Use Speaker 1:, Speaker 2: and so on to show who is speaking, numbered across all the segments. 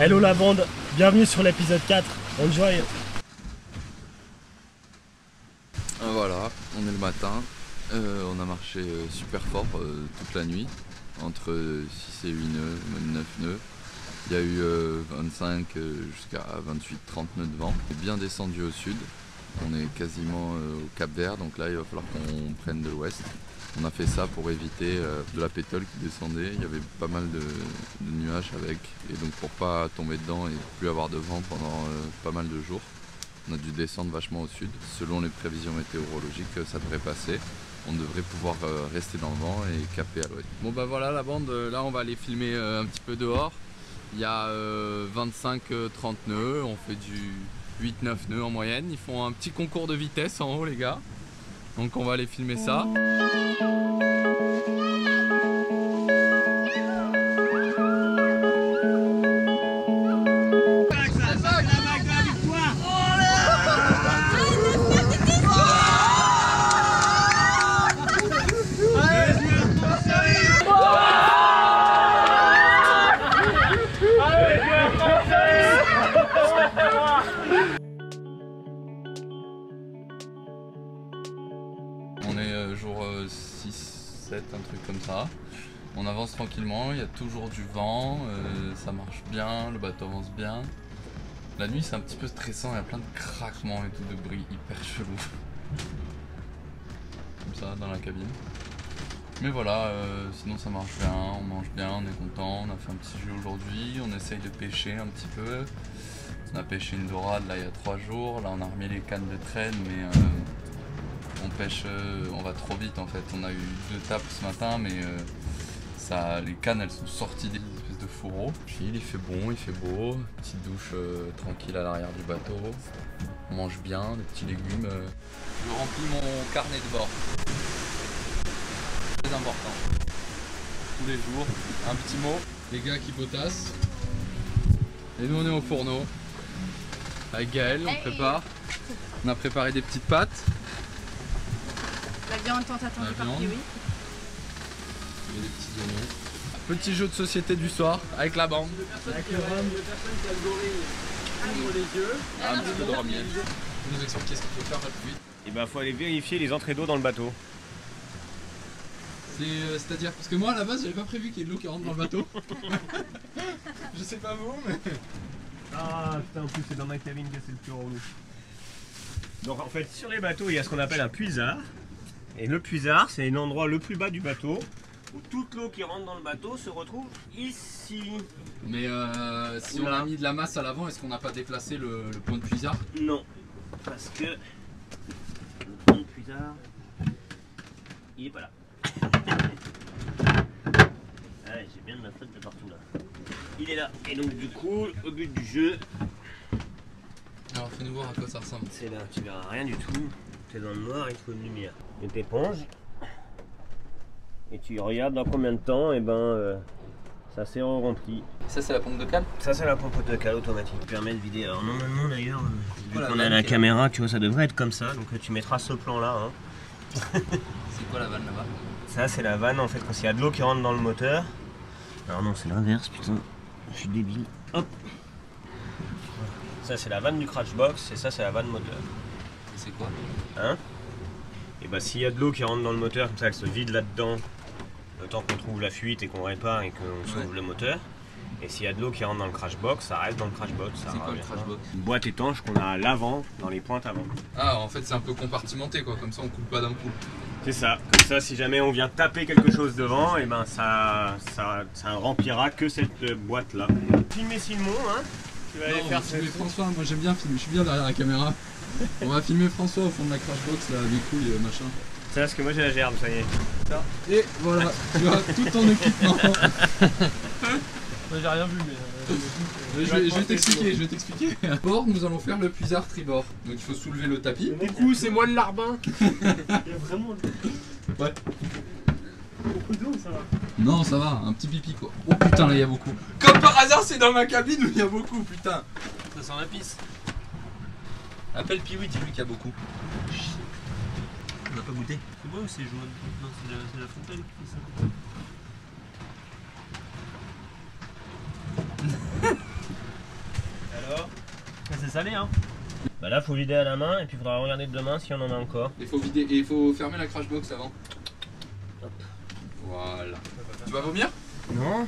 Speaker 1: Hello la bande, bienvenue sur l'épisode 4, enjoy.
Speaker 2: Voilà, on est le matin, on a marché super fort toute la nuit, entre 6 et 8 nœuds, 9 nœuds. Il y a eu 25 jusqu'à 28-30 nœuds de vent. On est bien descendu au sud, on est quasiment au Cap Vert, donc là il va falloir qu'on prenne de l'ouest. On a fait ça pour éviter de la pétole qui descendait, il y avait pas mal de nuages avec, et donc pour pas tomber dedans et plus avoir de vent pendant pas mal de jours. On a dû descendre vachement au sud. Selon les prévisions météorologiques, ça devrait passer. On devrait pouvoir rester dans le vent et caper à l'ouest. Bon bah voilà la bande, là on va aller filmer un petit peu dehors. Il y a 25-30 nœuds, on fait du 8-9 nœuds en moyenne. Ils font un petit concours de vitesse en haut les gars. Donc on va aller filmer ça. On est jour 6, 7, un truc comme ça. On avance tranquillement, il y a toujours du vent, ça marche bien, le bateau avance bien. La nuit c'est un petit peu stressant, il y a plein de craquements et tout, de bruit hyper chelou. Comme ça dans la cabine. Mais voilà, sinon ça marche bien, on mange bien, on est content, on a fait un petit jeu aujourd'hui, on essaye de pêcher un petit peu. On a pêché une dorade là il y a 3 jours, là on a remis les cannes de traîne mais on pêche, on va trop vite en fait. On a eu 2 tapes ce matin mais les cannes elles sont sorties des espèces de fourreaux. Puis il fait bon, il fait beau, petite douche tranquille à l'arrière du bateau. On mange bien, des petits légumes. Je remplis mon carnet de bord. Très important. Tous les jours, un petit mot. Les gars qui potassent. Et nous on est au fourneau. Avec Gaël, on prépare. On a préparé des petites pâtes.
Speaker 3: La viande tant attendue par Kiwi.
Speaker 2: Et des petits oignons. Petit jeu de société du soir avec la bande.
Speaker 1: Avec le rhum.
Speaker 2: Un petit peu de rhum miel. Vous nous expliquez ce qu'il faut faire là-dessus.
Speaker 4: Et ben faut aller vérifier les entrées d'eau dans le bateau.
Speaker 2: C'est-à-dire, parce que moi à la base j'avais pas prévu qu'il y ait de l'eau qui rentre dans le bateau. Je sais pas vous mais...
Speaker 4: Ah putain, en plus c'est dans ma cabine que c'est le plus relou. Donc en fait sur les bateaux il y a ce qu'on appelle un puisard. Et le puisard c'est l'endroit le plus bas du bateau où toute l'eau qui rentre dans le bateau se retrouve ici.
Speaker 2: Mais si on a mis de la masse à l'avant, est-ce qu'on n'a pas déplacé le point de puisard?
Speaker 4: Non, parce que le point de puisard il est pas là. Ouais, j'ai bien de la flotte de partout là. Il est là. Et donc du coup, au but du jeu,
Speaker 2: Alors fais-nous voir à quoi ça ressemble.
Speaker 4: c'est là, tu verras rien du tout. T'es dans le noir, il te faut une lumière. Tu t'éponges et tu regardes dans combien de temps et ça s'est rempli.
Speaker 2: Ça c'est la pompe de cale?
Speaker 4: Ça c'est la pompe de cale automatique qui permet de vider. Alors normalement d'ailleurs, vu
Speaker 2: Voilà,
Speaker 4: qu'on a la caméra, tu vois, ça devrait être comme ça. Donc tu mettras ce plan là. Hein.
Speaker 2: C'est quoi la vanne là-bas?
Speaker 4: Ça c'est la vanne en fait quand il y a de l'eau qui rentre dans le moteur. Alors non, c'est l'inverse, putain, je suis débile. Hop. Ça c'est la vanne du Crashbox et ça c'est la vanne moteur.
Speaker 2: Et c'est quoi?
Speaker 4: Hein? Et bah s'il y a de l'eau qui rentre dans le moteur, comme ça elle se vide là-dedans, le temps qu'on trouve la fuite et qu'on répare et qu'on sauve le moteur. Et s'il y a de l'eau qui rentre dans le Crashbox, ça reste dans le Crashbox.
Speaker 2: C'est quoi le Crashbox?
Speaker 4: Une boîte étanche qu'on a à l'avant, dans les pointes avant.
Speaker 2: Ah en fait c'est un peu compartimenté quoi, comme ça on coupe pas d'un coup.
Speaker 4: C'est ça, comme ça si jamais on vient taper quelque chose devant, et ben ça remplira que cette boîte là. Filmer Simon, hein? Tu vas aller faire
Speaker 2: filmer François, moi j'aime bien filmer, je suis bien derrière la caméra. On va filmer François au fond de la Crashbox, là, les couilles, machin.
Speaker 4: C'est parce que moi j'ai la gerbe, ça y est.
Speaker 2: Et voilà, tu as tout ton équipement.
Speaker 1: J'ai rien vu mais...
Speaker 2: Je vais t'expliquer. À bord, nous allons faire le puisard tribord. Donc il faut soulever le tapis.
Speaker 1: Coucou, c'est moi le larbin. Il y a vraiment...
Speaker 2: Ouais.
Speaker 1: Beaucoup d'eau, ça va.
Speaker 2: Non, ça va, un petit pipi quoi. Oh putain, là il y a beaucoup. Comme par hasard, c'est dans ma cabine où il y a beaucoup, putain.
Speaker 1: Ça sent la pisse.
Speaker 2: Appelle Piwi, dis-lui qu'il y a beaucoup.
Speaker 1: On n'a pas goûté. C'est moi ou c'est jaune? Non, c'est la fontaine qui fait ça.
Speaker 4: salé hein. Bah là faut vider à la main et puis il faudra regarder demain si on en a encore.
Speaker 2: Il faut vider et il faut fermer la crash box avant.
Speaker 4: Hop.
Speaker 2: Voilà. Tu vas vomir?
Speaker 4: Non.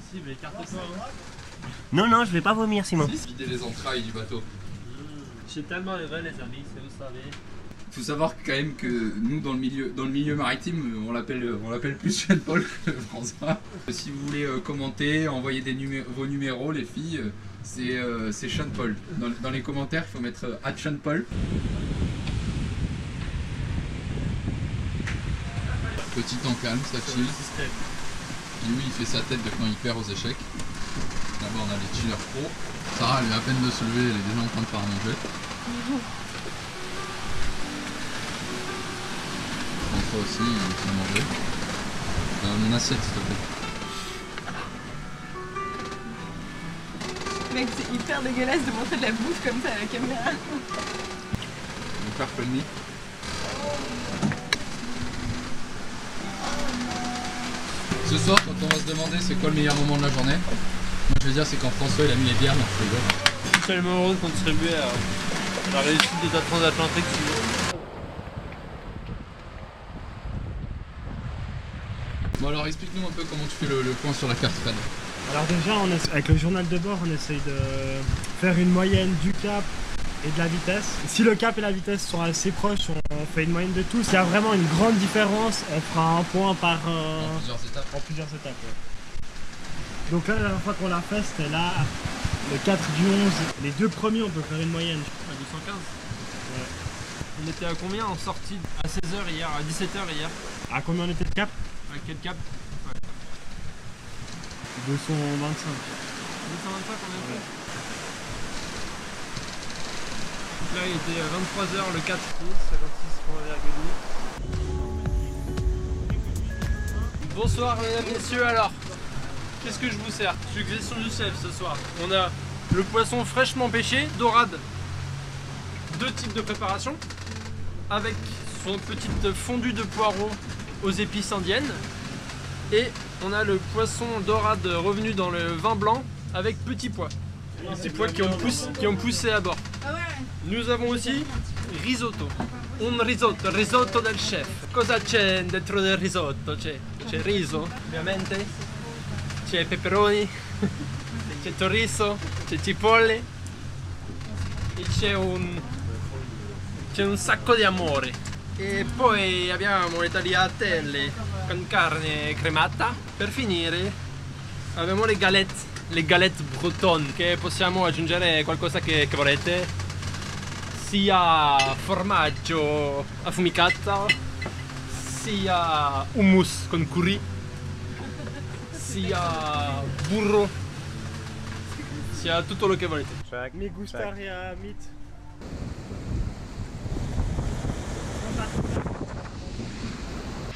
Speaker 1: Si, mais écarte-toi. Hein.
Speaker 4: Non, je vais pas vomir Simon.
Speaker 2: Si, vider les entrailles du bateau.
Speaker 1: J'ai tellement heureux les amis, c'est vous savez.
Speaker 2: Faut savoir quand même que nous dans le milieu maritime on l'appelle plus Sean Paul que François. Si vous voulez commenter, envoyer vos numéros les filles, c'est Sean Paul. Dans les commentaires il faut mettre @Sean Paul. Petit temps calme, ça chill. Lui il fait sa tête de quand il perd aux échecs. Là-bas on a les chillers pro. Sarah elle vient à peine de se lever, elle est déjà en train de faire à manger. Toi aussi, il faut manger. Mon assiette, s'il te plaît.
Speaker 3: Mec, c'est hyper dégueulasse de montrer de la bouffe comme ça à la caméra.
Speaker 2: Mon père Pelmy. Ce soir, quand on va se demander c'est quoi le meilleur moment de la journée, moi je vais dire c'est quand François il a mis les bières dans le frigo.
Speaker 1: Je suis tellement heureux de contribuer à la réussite de ta transatlantique.
Speaker 2: Bon alors explique-nous un peu comment tu fais le point sur la carte Fred.
Speaker 5: Alors déjà, avec le journal de bord, on essaye de faire une moyenne du cap et de la vitesse. Si le cap et la vitesse sont assez proches, on fait une moyenne de tout. S'il y a vraiment une grande différence, on fera un point par...
Speaker 2: En plusieurs étapes.
Speaker 5: Ouais. Donc là, la dernière fois qu'on l'a fait, c'était là, le 4 du 11. Les deux premiers, on peut faire une moyenne.
Speaker 1: À 215.
Speaker 5: Ouais.
Speaker 1: On était à combien en sortie? À 16h hier, à 17h hier.
Speaker 5: À combien on était de cap?
Speaker 1: À quel cap?
Speaker 5: 225.
Speaker 1: 225 on a fait. Donc là il était à 23h le 4 56,8. Bonsoir mesdames et messieurs, alors qu'est-ce que je vous sers? Suggestion du chef ce soir. On a le poisson fraîchement pêché, dorade. Deux types de préparation. Avec son petite fondue de poireaux aux épices indiennes. Et on a le poisson dorade revenu dans le vin blanc avec petits pois. Petits pois qui ont poussé à bord. Nous avons aussi risotto. Un risotto del chef. Cosa c'è dentro del risotto? C'è riso, ovviamente. C'è peperoni, c'è chorizo, c'è cipolle. E c'è un sacco di amore. E poi abbiamo le tagliatelle con carne cremata. Per finire abbiamo le galette bretonne, che possiamo aggiungere qualcosa che volete, sia formaggio affumicato, sia hummus con curry, sia burro, sia tutto lo che volete.
Speaker 5: Mi gustaría meat.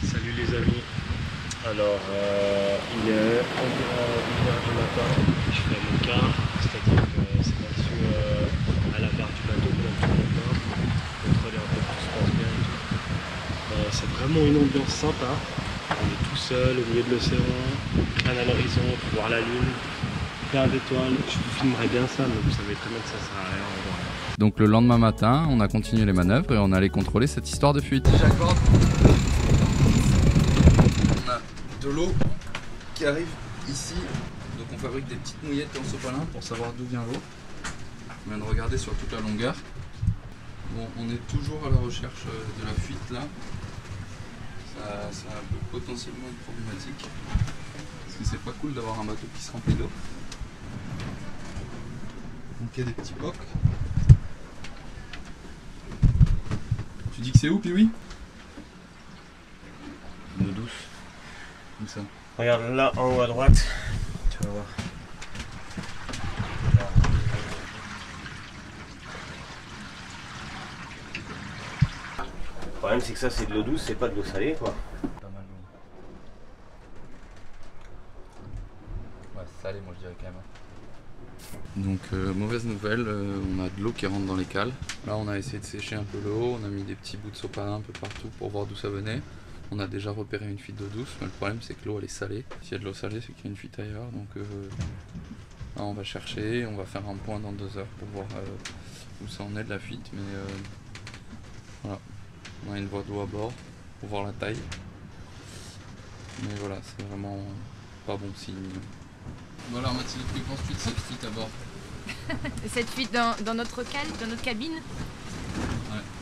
Speaker 4: Salut les amis. Alors il est environ 1h du matin. Je fais mon quart, c'est-à-dire que c'est là-dessus à la barre du bateau comme tout le matin. Contrôler un peu que tout se passe bien et tout. C'est vraiment une ambiance sympa. On est tout seul au milieu de l'océan, rien à l'horizon, pour voir la lune, plein d'étoiles. Je vous filmerai bien ça, mais vous savez très bien que ça sert à rien en vrai.
Speaker 2: Donc le lendemain matin, on a continué les manœuvres et on allait contrôler cette histoire de fuite. J'accorde. On a de l'eau qui arrive ici. Donc on fabrique des petites mouillettes en sopalin pour savoir d'où vient l'eau. On vient de regarder sur toute la longueur. Bon, on est toujours à la recherche de la fuite là. Ça peut potentiellement être problématique. Parce que c'est pas cool d'avoir un bateau qui se remplit d'eau. Donc il y a des petits pocs. Tu dis que c'est où, Pioui?
Speaker 4: Une eau douce.
Speaker 2: Comme ça.
Speaker 4: Regarde là en haut à droite. Tu vas voir. Le problème c'est que ça c'est de l'eau douce, c'est pas de l'eau salée quoi.
Speaker 2: Pas mal d'eau. Ouais, salé moi je dirais quand même. Donc mauvaise nouvelle, on a de l'eau qui rentre dans les cales. Là on a essayé de sécher un peu l'eau, on a mis des petits bouts de sopalin un peu partout pour voir d'où ça venait. On a déjà repéré une fuite d'eau douce, mais le problème c'est que l'eau elle est salée. S'il y a de l'eau salée c'est qu'il y a une fuite ailleurs, donc Là, on va chercher, on va faire un point dans 2 heures pour voir où ça en est de la fuite. Mais voilà, on a une voie d'eau à bord pour voir la taille. Mais voilà, c'est vraiment pas bon signe. Voilà Mathilde, que penses-tu de cette fuite à bord?
Speaker 3: Cette fuite dans notre cale, dans notre cabine.
Speaker 2: Ouais.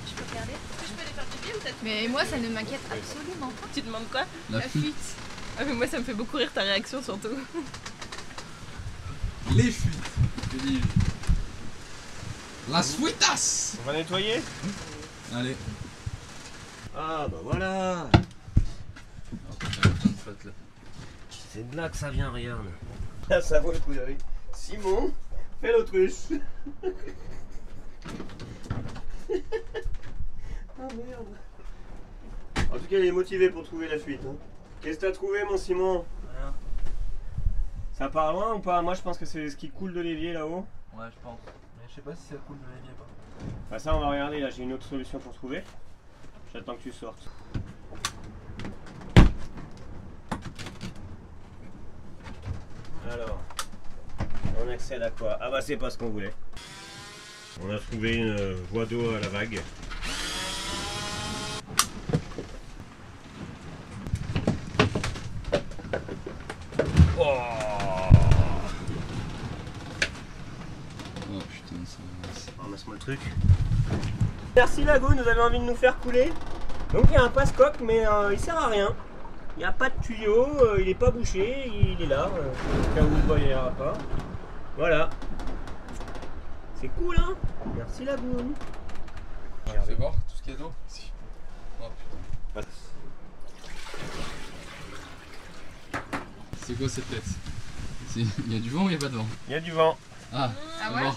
Speaker 3: Je peux regarder? Je peux aller faire pipi ou t'as... Mais moi ça ne m'inquiète absolument pas.
Speaker 6: Tu demandes quoi?
Speaker 2: La fuite.
Speaker 6: Ah mais moi ça me fait beaucoup rire ta réaction surtout.
Speaker 2: Les fuites, que dis-je? Las fuitas.
Speaker 4: On va nettoyer?
Speaker 2: Allez.
Speaker 4: Ah bah voilà.
Speaker 2: Oh, putain, il y a plein de flotte là.
Speaker 4: C'est de là que ça vient, regarde. Ah, ça vaut le coup d'œil. Simon, fais l'autruche. Ah merde. En tout cas, il est motivé pour trouver la fuite. Hein. Qu'est-ce que t'as trouvé, mon Simon?
Speaker 7: Rien.
Speaker 4: Ça part loin ou pas? Moi, je pense que c'est ce qui coule de l'évier là-haut.
Speaker 7: Ouais, je pense. Mais je sais pas si ça coule de l'évier pas.
Speaker 4: Bah ça, on va regarder. Là, j'ai une autre solution pour trouver. J'attends que tu sortes. Alors, on accède à quoi? Ah bah c'est pas ce qu'on voulait. On a trouvé une voie d'eau à la vague. Oh,
Speaker 2: Oh putain, ça...
Speaker 4: ramasse-moi le truc. Merci Lagoon, vous avez envie de nous faire couler. Donc il y a un passe-coque mais il sert à rien. Il n'y a pas de tuyau, il n'est pas bouché, il est là, au cas où vous ne le voyez pas. Voilà. C'est cool hein. Merci Lagoon.
Speaker 2: Fais voir tout ce qu'il y a d'eau. Si. Oh putain. C'est quoi cette tête? Il y a du vent ou il n'y a pas de vent?
Speaker 4: Il y a du vent.
Speaker 2: Ah,
Speaker 3: Ah
Speaker 2: fais
Speaker 3: ouais,
Speaker 2: voir.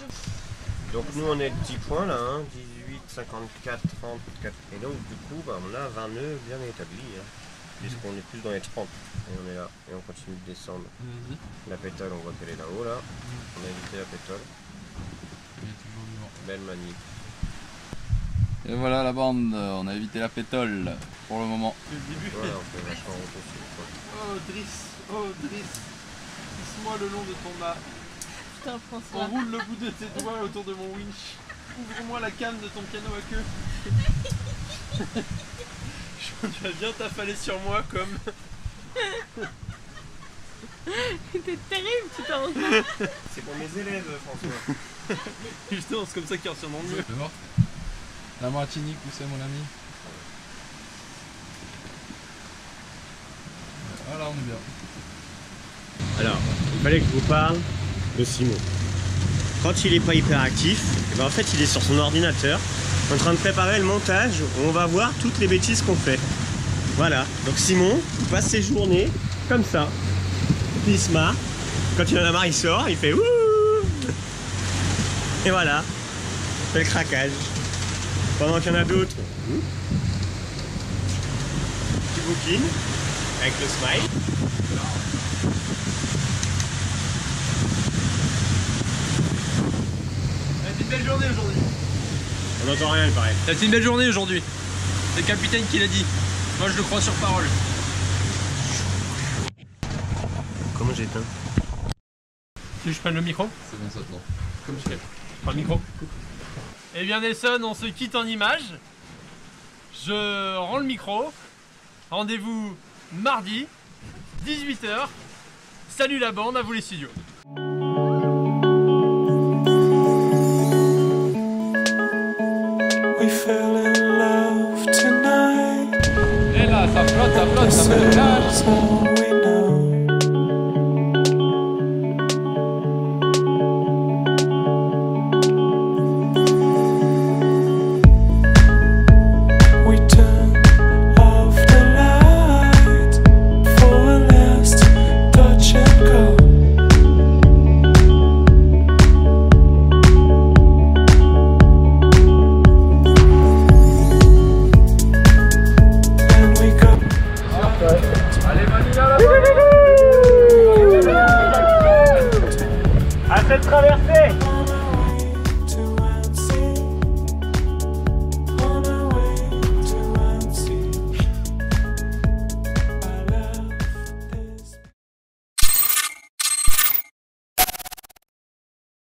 Speaker 4: Donc nous on est 10 points là, hein. 18, 54, 34. Et donc du coup bah, on a 20 nœuds bien établis. Hein. Puisqu'on est plus dans les 30. Et on est là. Et on continue de descendre.
Speaker 2: Vas-y.
Speaker 4: La pétale on voit qu'elle est là-haut là. On a évité la pétale.
Speaker 2: Il y a toujours du vent.
Speaker 4: Belle manip.
Speaker 2: Et voilà la bande, on a évité la pétole pour le moment.
Speaker 1: Le début.
Speaker 4: Voilà, on fait vachement route aussi.
Speaker 1: Oh Driss, pousse-moi le long de ton mât.
Speaker 6: Putain François.
Speaker 1: Enroule le bout de tes doigts autour de mon winch. Ouvre-moi la canne de ton piano à queue. Tu vas bien t'affaler sur moi comme...
Speaker 6: T'es terrible, tu t'en rends compte?
Speaker 4: C'est pour mes élèves François.
Speaker 1: Justement, c'est comme ça qu'ils retiendront mieux.
Speaker 2: Fais voir. La Martinique, où c'est mon ami? Voilà, on est bien.
Speaker 4: Alors, il fallait que je vous parle de Simon. Quand il n'est pas hyper actif, et ben en fait il est sur son ordinateur en train de préparer le montage où on va voir toutes les bêtises qu'on fait. Voilà, donc Simon il passe ses journées comme ça. Il se marre. Quand il en a marre, il sort, il fait ouh. Et voilà, il fait le craquage. Pendant qu'il y en a d'autres, qui bouquinent avec le smile.
Speaker 1: C'est une belle journée aujourd'hui.
Speaker 4: On n'entend rien, il paraît.
Speaker 1: C'est une belle journée aujourd'hui. C'est le capitaine qui l'a dit. Moi je le crois sur parole.
Speaker 4: Comment j'éteins?
Speaker 1: Tu veux que je prenne le micro?
Speaker 2: C'est bon, ça tourne.
Speaker 1: Comme je fais. Je prends le micro. Eh bien Nelson, on se quitte en images. Je rends le micro. Rendez-vous mardi, 18 h. Salut la bande, à vous les studios.
Speaker 8: We fell in love tonight.
Speaker 1: Et là, ça flotte, ça fait le plage.